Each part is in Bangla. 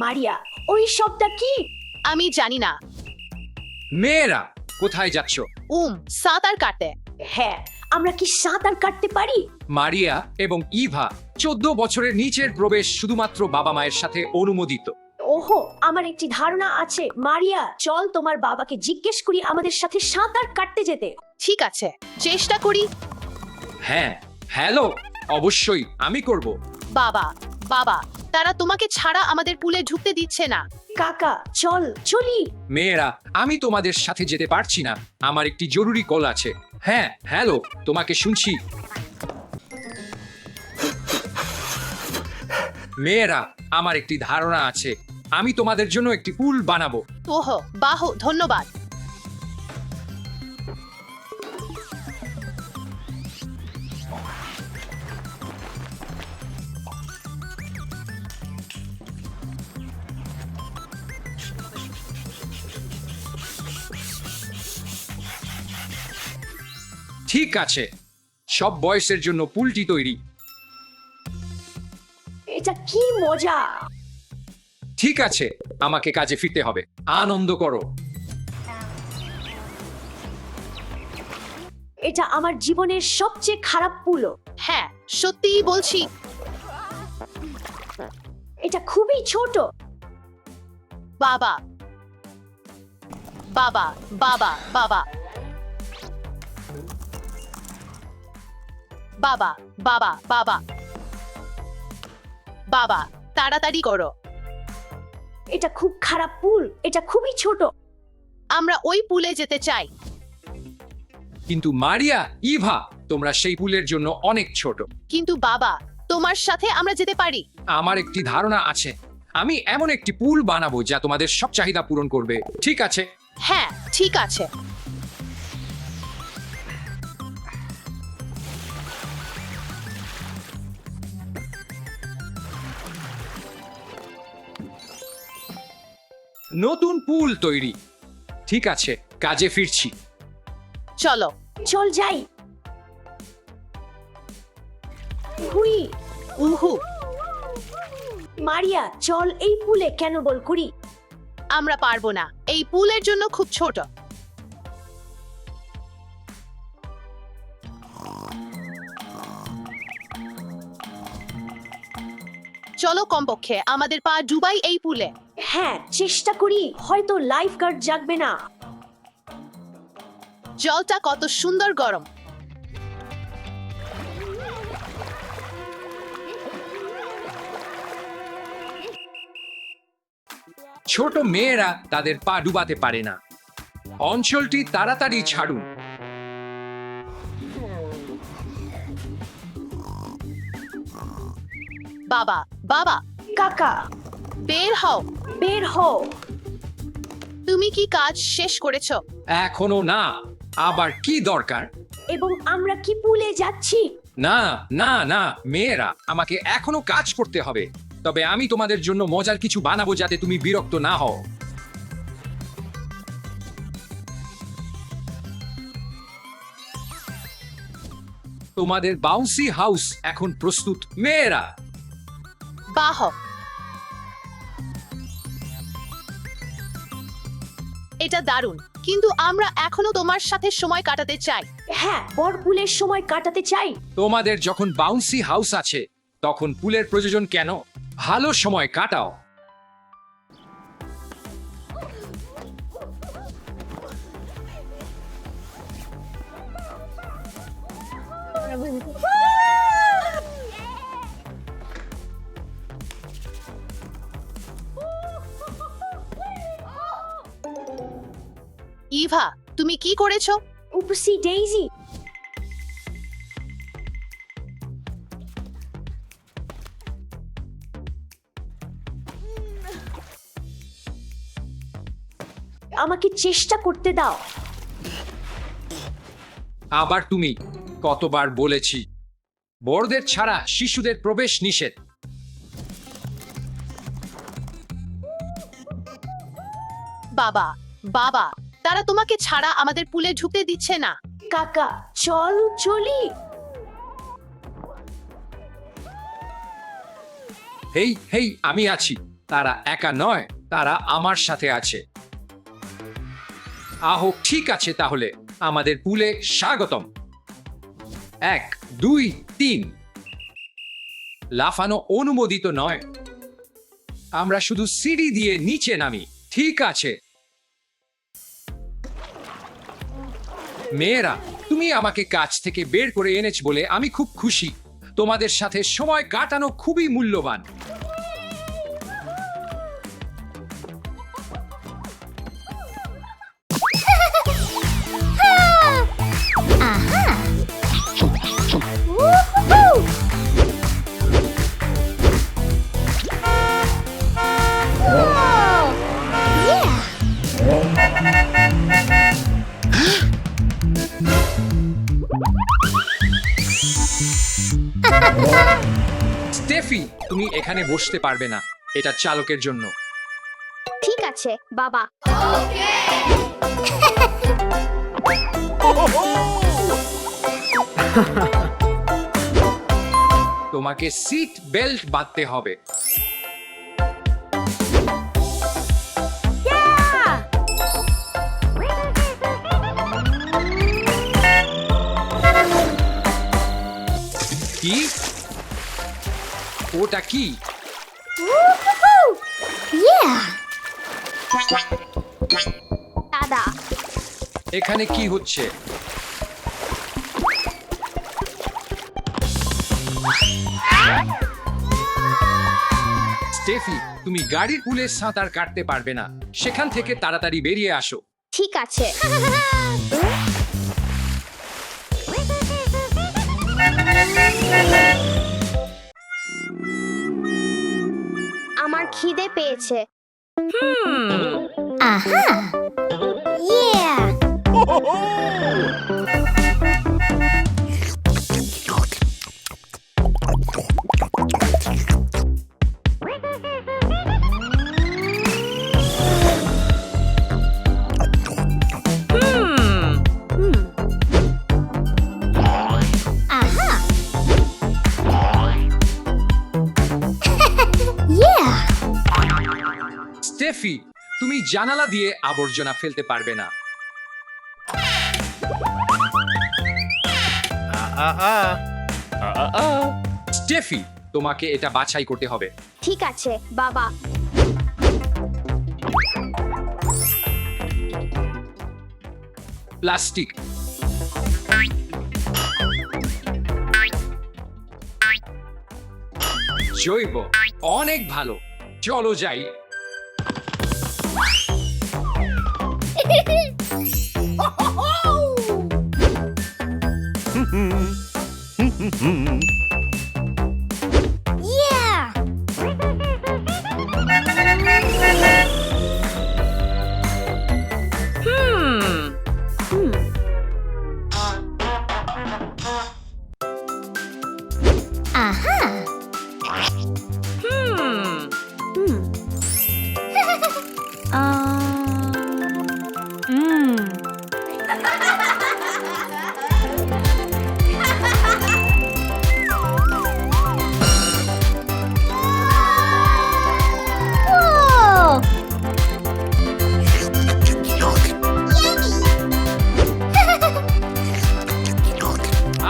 মারিয়া, ওই শব্দটা কি? আমি জানি না। মেয়েরা কোথায় যাচ্ছ? সাঁতার কাটতে। হ্যাঁ, আমরা কি সাঁতার কাটতে পারি? মারিয়া এবং ইভা 14 বছরের নিচের প্রবেশ শুধুমাত্র বাবা মায়ের সাথে অনুমোদিত। ওহো, আমার একটি ধারণা আছে। মারিয়া, চল তোমার বাবাকে জিজ্ঞেস করি আমাদের সাথে সাঁতার কাটতে যেতে। ঠিক আছে, চেষ্টা করি। হ্যাঁ, হ্যালো, অবশ্যই আমি করব। বাবা, বাবা, তারা তোমাকে ছাড়া আমাদের পুলে ঢুকতে দিচ্ছে না। কাকা, চল চলি। মেয়েরা, আমি তোমাদের সাথে যেতে পারছি না, আমার একটি জরুরি কল আছে। হ্যাঁ, হ্যালো, তোমাকে শুনছি। মেয়েরা, আমার একটি ধারণা আছে, আমি তোমাদের জন্য একটি পুল বানাবো। ওহো, বাহ, ধন্যবাদ। ঠিক আছে, সব বয়সের জন্য পুলটি তৈরি। এটা কি মজা! ঠিক আছে, আমাকে কাজে ফিরতে হবে। আনন্দ করো। এটা আমার জীবনের সবচেয়ে খারাপ পুল। হ্যাঁ, সত্যিই বলছি। এটা খুবই ছোট। বাবা, বাবা, বাবা, বাবা, বাবা, বাবা, বাবা, বাবা, তাড়াতাড়ি করো। এটা খুব খারাপ পুল, এটা খুবই ছোট। আমরা ওই পুলে যেতে চাই। কিন্তু মারিয়া, ইভা, তোমরা সেই পুলের জন্য অনেক ছোট। কিন্তু বাবা, তোমার সাথে আমরা যেতে পারি। আমার একটি ধারণা আছে, আমি এমন একটি পুল বানাবো যা তোমাদের সব চাহিদা পূরণ করবে। ঠিক আছে? হ্যাঁ, ঠিক আছে। নতুন পুল তৈরি। ঠিক আছে, কাজে ফিরছি। চলো। চল যাই। হুই। উহু, মারিয়া, চল এই পুলে কেন বল করি। আমরা পারবো না, এই পুলের জন্য খুব ছোট। চলো, কমপক্ষে আমাদের পা ডুবাই এই পুলে। হ্যাঁ, চেষ্টা করি, হয়তো লাইফ গার্ড জাগবে না। জলটা কত সুন্দর গরম। ছোট মেয়েরা তাদের পা ডুবাতে পারে না। অঞ্চলটি তাড়াতাড়ি ছাড়ুন। বাবা, বাবা, কাকা, বের হও। বের হও। তুমি কি কাজ শেষ করেছো? এখনো না। আবার কি দরকার? এবং আমরা কি পুলে যাচ্ছি? না, না, না, মেয়েরা, আমাকে এখনো কাজ করতে হবে। তবে আমি তোমাদের জন্য মজার কিছু বানাবো যাতে তুমি বিরক্ত না হও। তোমাদের বাউন্সি হাউস এখন প্রস্তুত, মেয়েরা। বাহ, এটা দারুণ। কিন্তু আমরা এখনো তোমার সাথে সময় কাটাতে চাই। হ্যাঁ, বড় পুলের সময় কাটাতে চাই। তোমাদের যখন বাউন্সি হাউস আছে তখন পুলের প্রয়োজন কেন? ভালো সময় কাটাও। ইভা, তুমি কি করেছো? উপসি ডেইজি। আমাকে চেষ্টা করতে দাও। আবার তুমি? কতবার বলেছি, বড়দের ছাড়া শিশুদের প্রবেশ নিষেধ। বাবা, বাবা, তারা তোমাকে ছাড়া আমাদের পুলে ঢুকতে দিচ্ছে না। কাকা, চল চলি। হেই হেই, আমি আছি। তারা একা নয়, তারা আমার সাথে আছে। আহো, ঠিক আছে, তাহলে আমাদের পুলে স্বাগতম। 1, 2, 3। লাফানো অনুমোদিত নয়, আমরা শুধু সিঁড়ি দিয়ে নিচে নামি। ঠিক আছে মেয়েরা, তুমি আমাকে কাজ থেকে বের করে এনেছ বলে আমি খুব খুশি। তোমাদের সাথে সময় কাটানো খুবই মূল্যবান। স্টেফি, তুমি এখানে বসতে পারবে না, এটা চালকের জন্য। ঠিক আছে বাবা। তোমাকে সিট বেল্ট বাঁধতে হবে। কি? ওটা কি? দাদা, এখানে কি হচ্ছে? স্টেফি, তুমি গাড়ির পুলে সাঁতার কাটতে পারবে না, সেখান থেকে তাড়াতাড়ি বেরিয়ে আসো। ঠিক আছে। আমার খিদে পেয়েছে। স্টেফি, তুমি জানালা দিয়ে আবর্জনা ফেলতে পারবে না। স্টেফি, তোমাকে এটা বাছাই করতে হবে। ঠিক আছে বাবা। প্লাস্টিক, জৈব, অনেক ভালো। চলো যাই।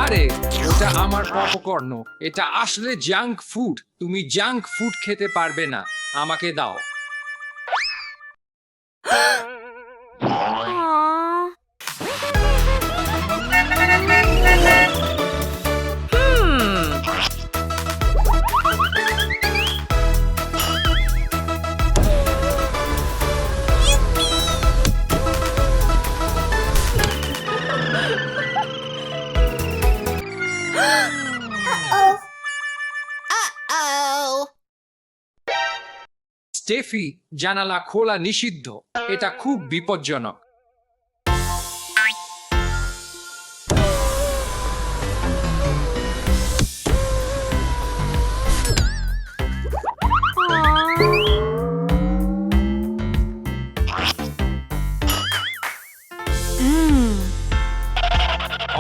আরে, ওটা আমার পপকর্ন। এটা আসলে জাঙ্ক ফুড। তুমি জাঙ্ক ফুড খেতে পারবে না, আমাকে দাও। স্টেফি, জানালা খোলা নিষিদ্ধ, এটা খুব বিপজ্জনক।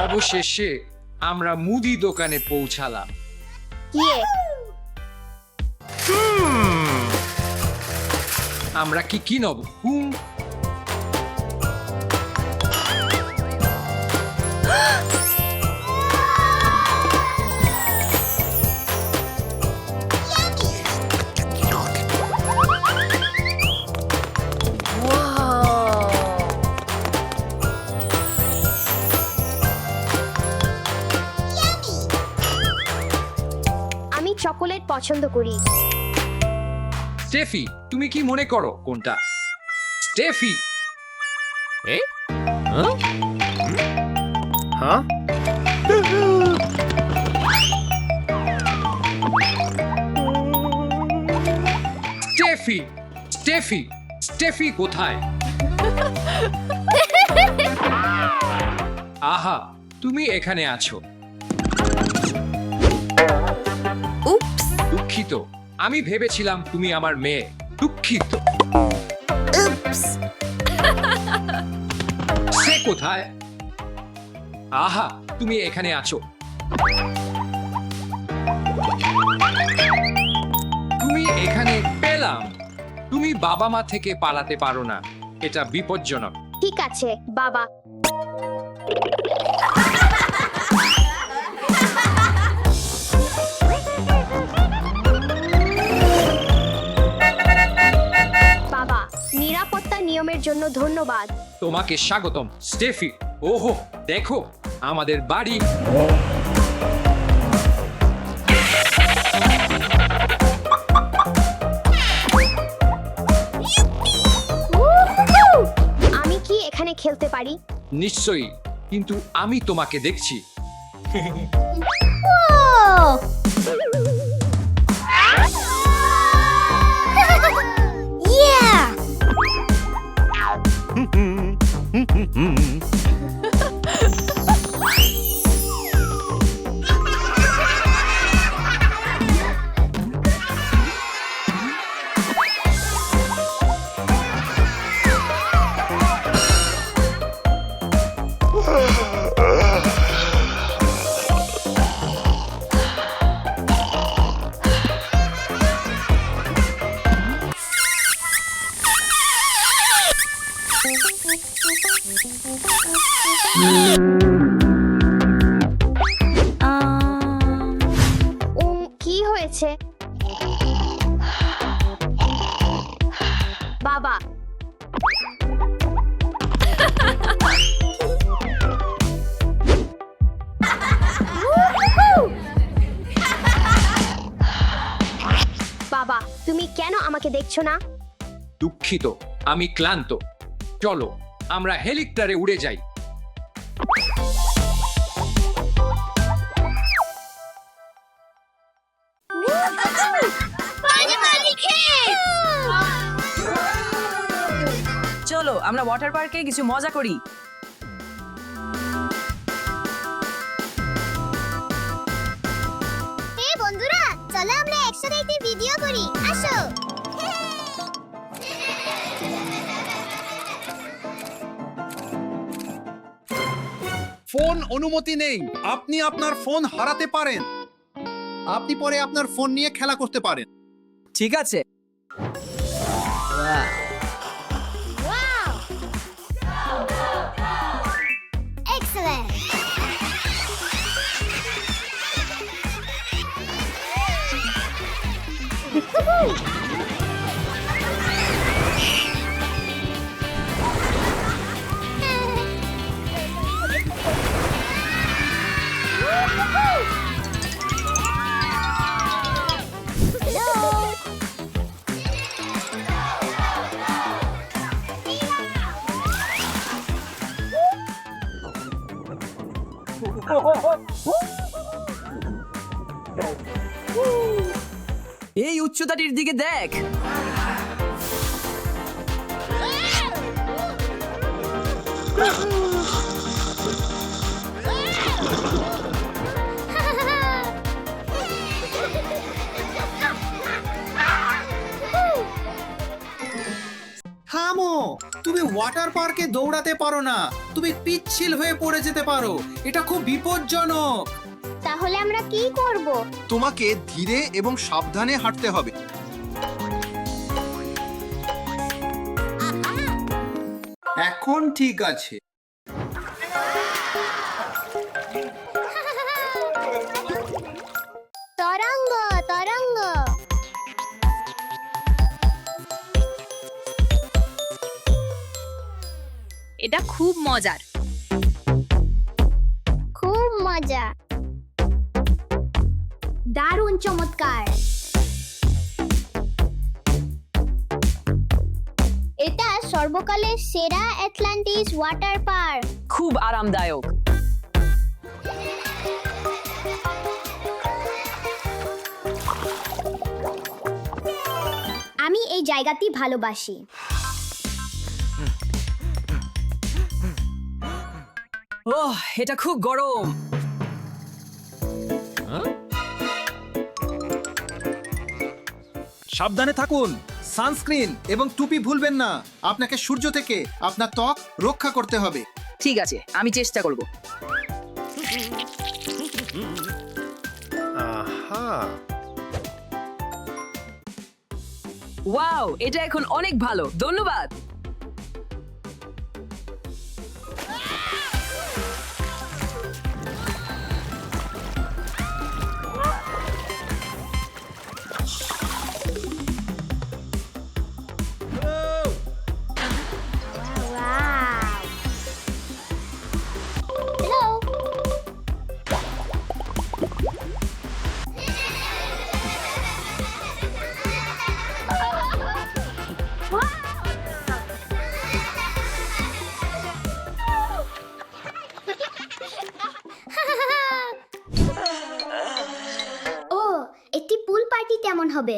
অবশেষে আমরা মুদি দোকানে পৌঁছালাম। ইয়ে, আমরা কি কিনব? আমি চকোলেট পছন্দ করি। স্টেফি, তুমি কি মনে করো কোনটা? স্টেফি, হ্যাঁ স্টেফি, স্টেফি, স্টেফি কোথায়? আহা, তুমি এখানে আছো। দুঃখিত, আমি ভেবেছিলাম তুমি আমার মেয়ে। দুঃখিত। সে কোথায়? আহা, তুমি এখানে আছো। তুমি এখানে পেলাম। তুমি বাবা মা থেকে পালাতে পারো না, এটা বিপজ্জনক। ঠিক আছে বাবা। বাবা, নিরাপত্তা নিয়মের জন্য ধন্যবাদ। তোমাকে স্বাগতম স্টেফি। ওহো, দেখো আমাদের বাড়ি। আমি কি এখানে খেলতে পারি? নিশ্চয়ই, কিন্তু আমি তোমাকে দেখছি। কি হয়েছে বাবা? বাবা, তুমি কেন আমাকে দেখছো না? দুঃখিত, আমি ক্লান্ত। চলো আমরা হেলিকপ্টারে উড়ে যাই। চলো আমরা ওয়াটার পার্কে কিছু মজা করি। হে বন্ধুরা, চলো আমরা একসাথে একটি ভিডিও করি, আসো। ফোন অনুমতি নেই। আপনি আপনার ফোন হারাতে পারেন। আপনি পরে আপনার ফোন নিয়ে খেলা করতে পারেন। ঠিক আছে। এক্সেলেন্ট। এই উচ্চতাটির দিকে দেখ। থামো, তুমি ওয়াটার পার্কে দৌড়াতে পারো না। তুমি পিচ্ছিল হয়ে পড়ে যেতে পারো। এটা খুব বিপজ্জনক। তাহলে আমরা কি করব? তোমাকে ধীরে এবং সাবধানে হাঁটতে হবে। এখন ঠিক আছে। তরঙ্গ তরঙ্গ এটা খুব মজার। খুব মজা, দারুণ চমৎকার। এটা সর্বকালের সেরা অ্যাটলান্টিস ওয়াটার পার্ক। খুব আরামদায়ক। আমি এই জায়গাটি ভালোবাসি। ওহ, এটা খুব গরম। সাবধানে থাকুন, সানস্ক্রিন এবং টুপি ভুলবেন না। আপনাকে সূর্য থেকে আপনার ত্বক রক্ষা করতে হবে। ঠিক আছে, আমি চেষ্টা করব। ওয়াও, এটা এখন অনেক ভালো, ধন্যবাদ। হ্যালো, ও, একটি পুল পার্টি কেমন হবে?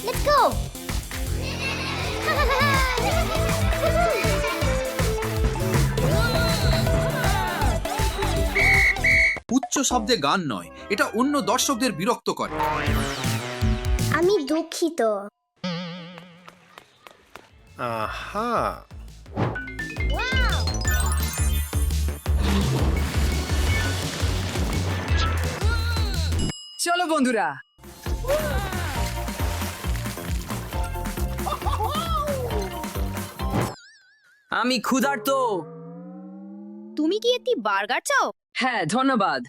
Let's go! উচ্চ শব্দে গান নয়, এটা অন্য দর্শকদের বিরক্ত করে। আমি দুঃখিত। চলো বন্ধুরা। আমি ক্ষুধার্ত। তুমি কি একটি বার্গার চাও? হ্যাঁ, ধন্যবাদ।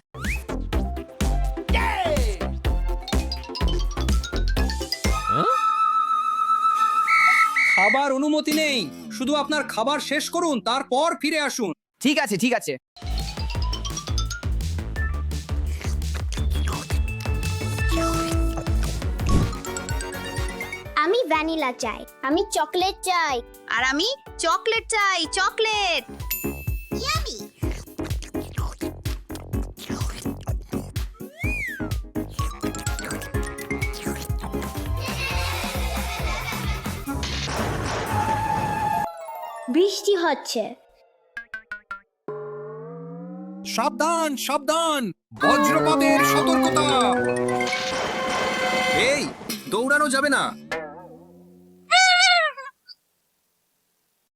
খাবার অনুমতি নেই, শুধু আপনার খাবার শেষ করুন, তারপর ফিরে আসুন। ঠিক আছে, ঠিক আছে। আমি ভ্যানিলা চাই। আমি চকলেট চাই। আর আমি চকলেট চাই, চকলেট। ইয়ামি। বৃষ্টি হচ্ছে। সাবধান সাবধান, বজ্রপাতের সতর্কতা। এই, দৌড়ানো যাবে না।